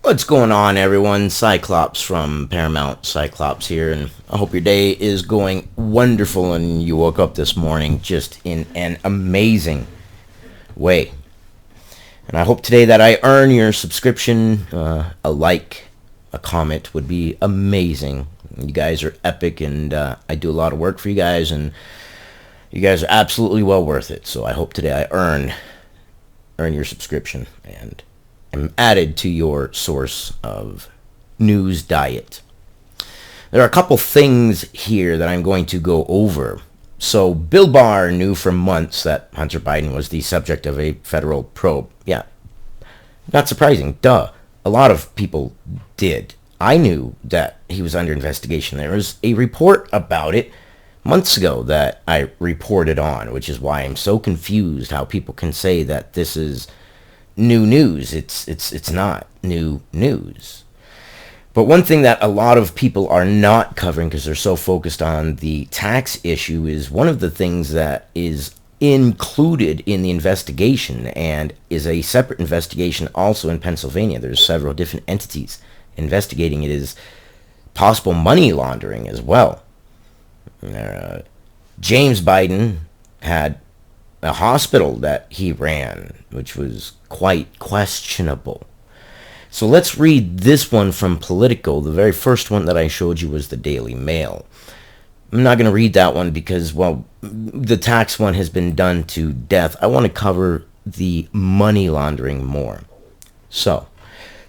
What's going on, everyone? Cyclops from Paramount Cyclops here, and I hope your day is going wonderful and you woke up this morning just in an amazing way. And I hope today that I earn your subscription. A like, a comment would be amazing. You guys are epic, and I do a lot of work for you guys, and you guys are absolutely well worth it. So I hope today I earn your subscription and am added to your source of news diet. There are a couple things here that I'm going to go over. So Bill Barr knew for months that Hunter Biden was the subject of a federal probe. Yeah, not surprising. Duh. A lot of people did. I knew that he was under investigation. There was a report about it months ago that I reported on, which is why I'm so confused how people can say that this is new news. It's not new news. But one thing that a lot of people are not covering because they're so focused on the tax issue is one of the things that is included in the investigation and is a separate investigation also in Pennsylvania. There's several different entities investigating it, is possible money laundering as well. James Biden had a hospital that he ran, which was quite questionable. So let's read this one from Politico. The very first one that I showed you was the Daily Mail. I'm not going to read that one because, well, the tax one has been done to death. I want to cover the money laundering more. So,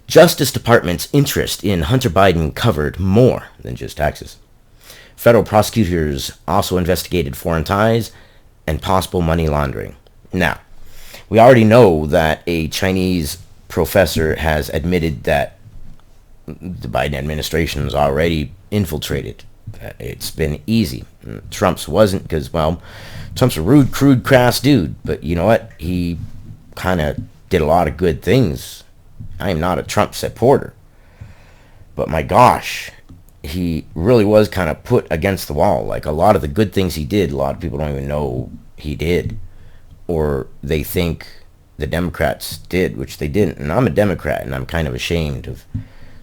Justice Department's interest in Hunter Biden covered more than just taxes. Federal prosecutors also investigated foreign ties and possible money laundering. Now, we already know that a Chinese professor has admitted that the Biden administration is already infiltrated. It's been easy. Trump's wasn't because, well, Trump's a rude, crude, crass dude. But you know what? He kind of did a lot of good things. I am not a Trump supporter. But my gosh, he really was kind of put against the wall. Like a lot of the good things he did, a lot of people don't even know he did. Or they think the Democrats did, which they didn't. And I'm a Democrat, and I'm kind of ashamed of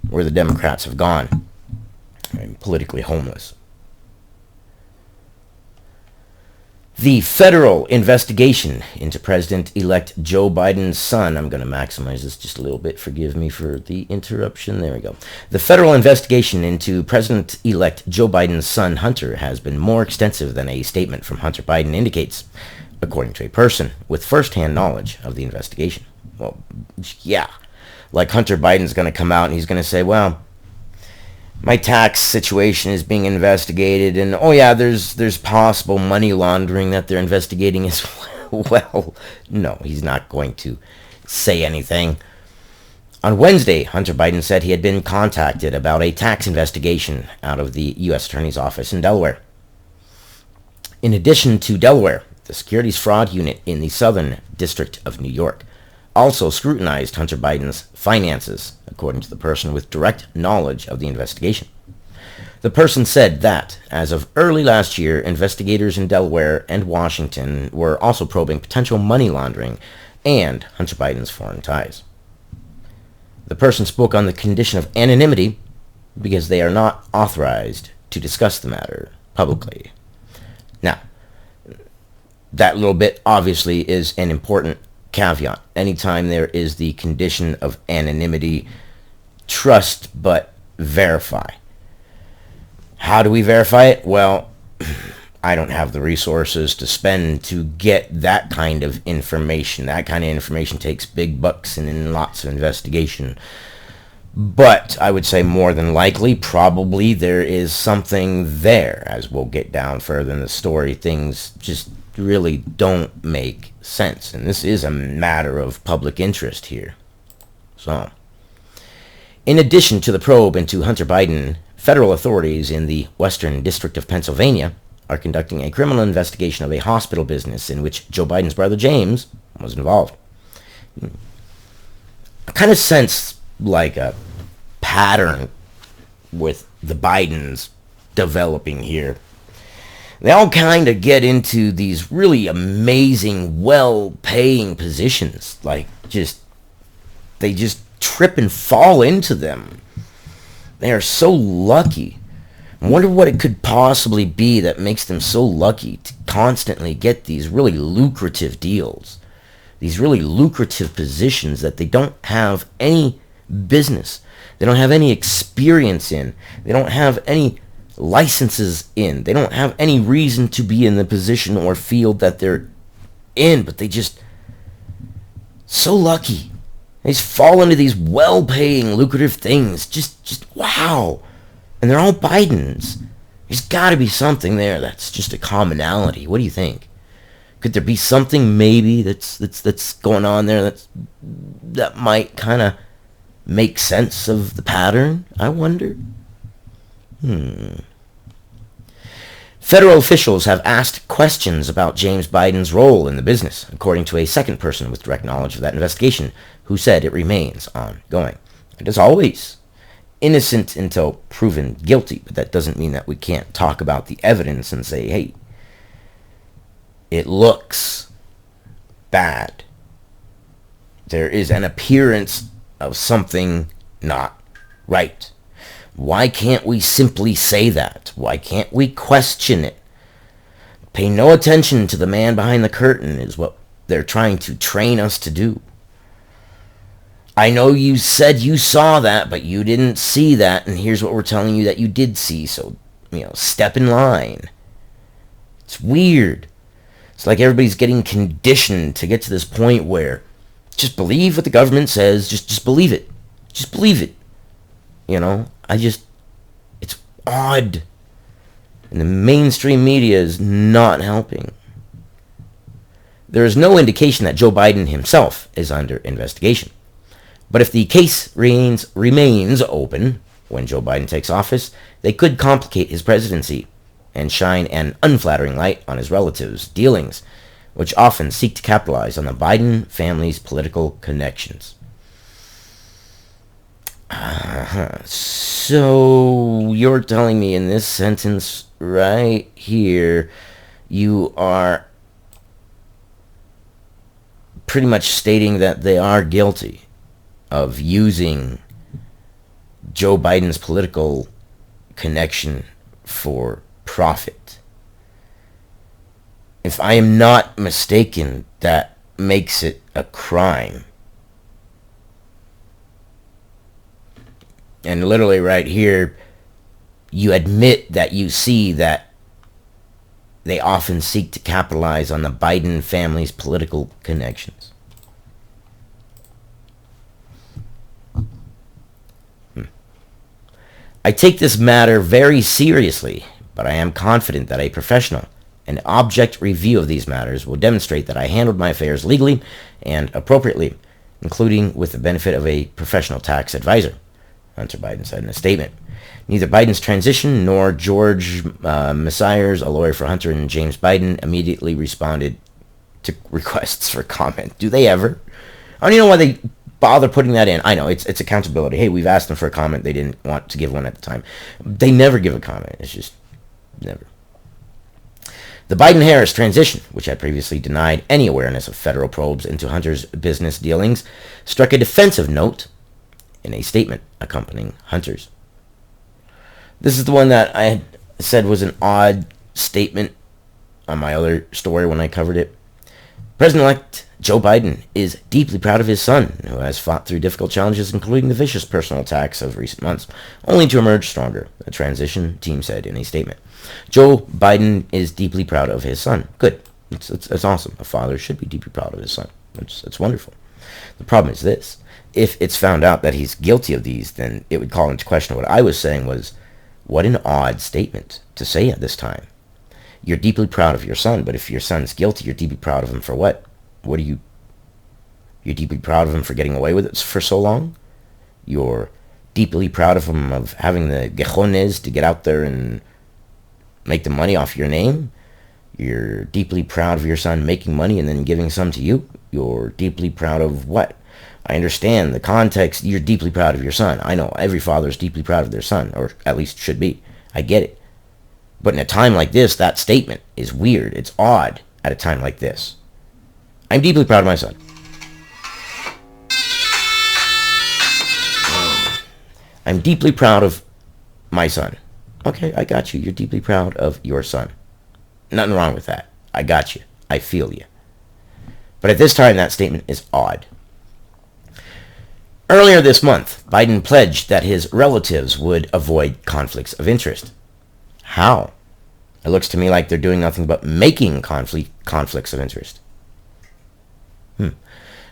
where the Democrats have gone. I'm politically homeless. The federal investigation into President-elect Joe Biden's son. I'm going to maximize this just a little bit. Forgive me for the interruption. There we go. The federal investigation into President-elect Joe Biden's son, Hunter, has been more extensive than a statement from Hunter Biden indicates, according to a person with first-hand knowledge of the investigation. Well, yeah. Like Hunter Biden's going to come out and he's going to say, well, my tax situation is being investigated, and oh yeah, there's possible money laundering that they're investigating as well. Well, no, he's not going to say anything. On Wednesday, Hunter Biden said he had been contacted about a tax investigation out of the U.S. Attorney's Office in Delaware. In addition to Delaware, the Securities Fraud Unit in the Southern District of New York also scrutinized Hunter Biden's finances, according to the person with direct knowledge of the investigation. The person said that, as of early last year, investigators in Delaware and Washington were also probing potential money laundering and Hunter Biden's foreign ties. The person spoke on the condition of anonymity because they are not authorized to discuss the matter publicly. Now, that little bit obviously is an important caveat. Anytime there is the condition of anonymity, trust but verify. How do we verify it? Well, I don't have the resources to spend to get that kind of information. That kind of information takes big bucks and lots of investigation. But I would say more than likely, probably there is something there. As we'll get down further in the story, things just really don't make sense. And this is a matter of public interest here. So, in addition to the probe into Hunter Biden, federal authorities in the Western District of Pennsylvania are conducting a criminal investigation of a hospital business in which Joe Biden's brother James was involved. I kind of sense like a pattern with the Bidens developing here. They all kind of get into these really amazing, well-paying positions. Like, they just trip and fall into them. They are so lucky. I wonder what it could possibly be that makes them so lucky to constantly get these really lucrative deals, these really lucrative positions that they don't have any business, they don't have any experience in, they don't have any licenses in, they don't have any reason to be in the position or field that they're in, but they just so lucky. They just fall into these well-paying, lucrative things. Just wow. And they're all Bidens. There's got to be something there that's just a commonality. What do you think? Could there be something maybe that's going on there that might kind of make sense of the pattern? I wonder. Federal officials have asked questions about James Biden's role in the business, according to a second person with direct knowledge of that investigation, who said it remains ongoing. And as always, innocent until proven guilty, but that doesn't mean that we can't talk about the evidence and say, hey, it looks bad. There is an appearance of something not right. Why can't we simply say that? Why can't we question it? Pay no attention to the man behind the curtain is what they're trying to train us to do. I know you said you saw that, but you didn't see that, and here's what we're telling you that you did see, so, step in line. It's weird. It's like everybody's getting conditioned to get to this point where just believe what the government says, just believe it. Just believe it. It's odd. And the mainstream media is not helping. There is no indication that Joe Biden himself is under investigation. But if the case remains open when Joe Biden takes office, they could complicate his presidency and shine an unflattering light on his relatives' dealings, which often seek to capitalize on the Biden family's political connections. So you're telling me in this sentence right here, you are pretty much stating that they are guilty of using Joe Biden's political connection for profit. If I am not mistaken, that makes it a crime. And literally right here, you admit that you see that they often seek to capitalize on the Biden family's political connections. I take this matter very seriously, but I am confident that a professional and object review of these matters will demonstrate that I handled my affairs legally and appropriately, including with the benefit of a professional tax advisor, Hunter Biden said in a statement. Neither Biden's transition nor George Messires, a lawyer for Hunter and James Biden, immediately responded to requests for comment. Do they ever? I don't even know why they bother putting that in. I know, it's accountability. Hey, we've asked them for a comment. They didn't want to give one at the time. They never give a comment. It's just never. The Biden-Harris transition, which had previously denied any awareness of federal probes into Hunter's business dealings, struck a defensive note in a statement accompanying Hunter's. This is the one that I had said was an odd statement on my other story when I covered it. President-elect Joe Biden is deeply proud of his son, who has fought through difficult challenges, including the vicious personal attacks of recent months, only to emerge stronger, the transition team said in a statement. Joe Biden is deeply proud of his son. Good. It's awesome. A father should be deeply proud of his son. It's wonderful. The problem is this. If it's found out that he's guilty of these, then it would call into question what I was saying was, what an odd statement to say at this time. You're deeply proud of your son, but if your son's guilty, you're deeply proud of him for what? You're deeply proud of him for getting away with it for so long? You're deeply proud of him of having the cojones to get out there and make the money off your name? You're deeply proud of your son making money and then giving some to you? You're deeply proud of what? I understand the context. You're deeply proud of your son. I know every father is deeply proud of their son, or at least should be. I get it. But in a time like this, that statement is weird. It's odd at a time like this. I'm deeply proud of my son. I'm deeply proud of my son. Okay, I got you. You're deeply proud of your son. Nothing wrong with that. I got you. I feel you. But at this time, that statement is odd. Earlier this month, Biden pledged that his relatives would avoid conflicts of interest. How? It looks to me like they're doing nothing but making conflicts of interest.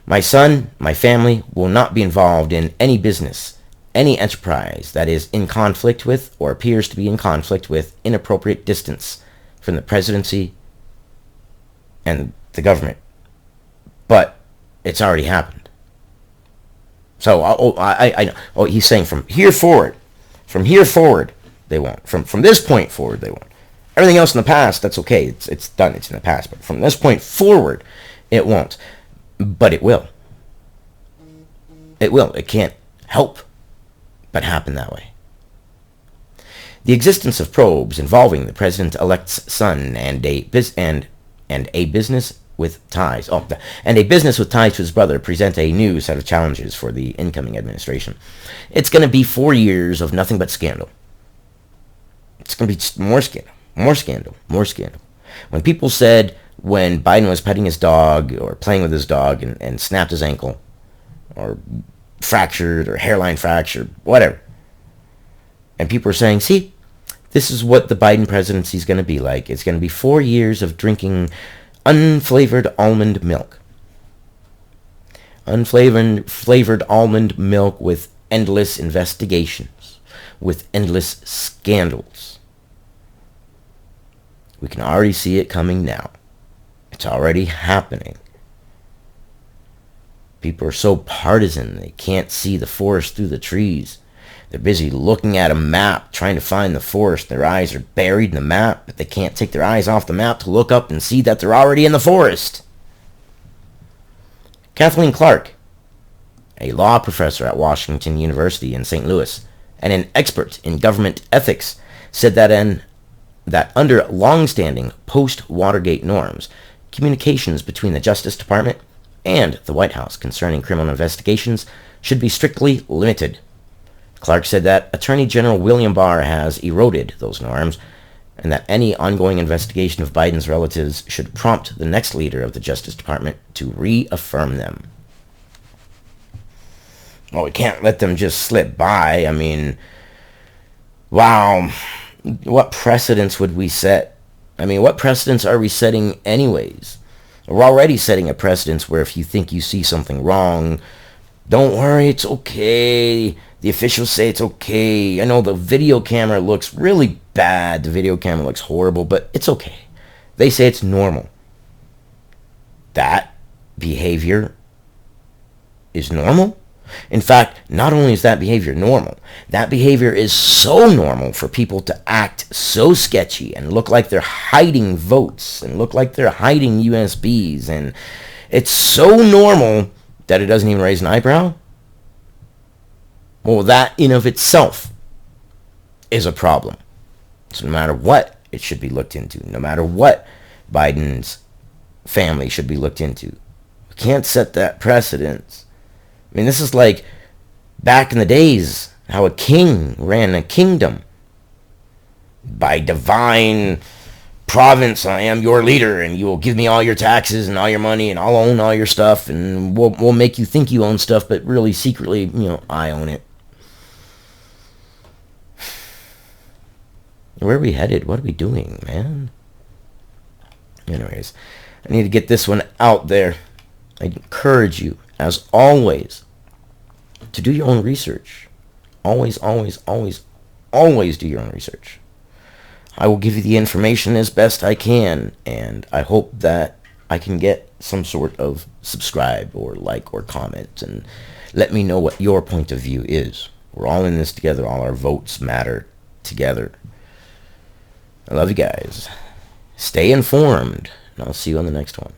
My son, my family, will not be involved in any business, any enterprise that is in conflict with or appears to be in conflict with inappropriate distance from the presidency and the government. But it's already happened. So he's saying from here forward, they won't. From this point forward, they won't. Everything else in the past, that's okay. It's done. It's in the past. But from this point forward, it won't. But it will. It will. It can't help but happen that way. The existence of probes involving the president-elect's son and a business with ties to his brother present a new set of challenges for the incoming administration. It's going to be 4 years of nothing but scandal. It's going to be more scandal. When people said when Biden was petting his dog or playing with his dog and snapped his ankle or fractured or hairline fracture, whatever, and people were saying, see, this is what the Biden presidency is going to be like. It's going to be 4 years of drinking unflavored almond milk. Unflavored almond milk with endless investigations, with endless scandals. We can already see it coming now. It's already happening. People are so partisan, they can't see the forest through the trees. They're busy looking at a map, trying to find the forest. Their eyes are buried in the map, but they can't take their eyes off the map to look up and see that they're already in the forest. Kathleen Clark, a law professor at Washington University in St. Louis and an expert in government ethics, said that under long-standing post-Watergate norms, communications between the Justice Department and the White House concerning criminal investigations should be strictly limited. Clark said that Attorney General William Barr has eroded those norms and that any ongoing investigation of Biden's relatives should prompt the next leader of the Justice Department to reaffirm them. Well, we can't let them just slip by. I mean, wow, what precedents would we set? I mean, what precedents are we setting anyways? We're already setting a precedence where if you think you see something wrong, don't worry, it's okay. The officials say it's okay. I know the video camera looks really bad. The video camera looks horrible, but it's okay. They say it's normal. That behavior is normal? In fact, not only is that behavior normal, that behavior is so normal for people to act so sketchy and look like they're hiding votes and look like they're hiding USBs. And it's so normal that it doesn't even raise an eyebrow. Well, that in of itself is a problem. So no matter what, it should be looked into. No matter what, Biden's family should be looked into. We can't set that precedence. I mean, this is like back in the days, how a king ran a kingdom. By divine province, I am your leader, and you will give me all your taxes and all your money, and I'll own all your stuff, and we'll make you think you own stuff, but really secretly, I own it. Where are we headed? What are we doing, man? Anyways, I need to get this one out there. I encourage you, as always, to do your own research. Always, always, always, always do your own research. I will give you the information as best I can, and I hope that I can get some sort of subscribe or like or comment and let me know what your point of view is. We're all in this together. All our votes matter together. I love you guys. Stay informed, and I'll see you on the next one.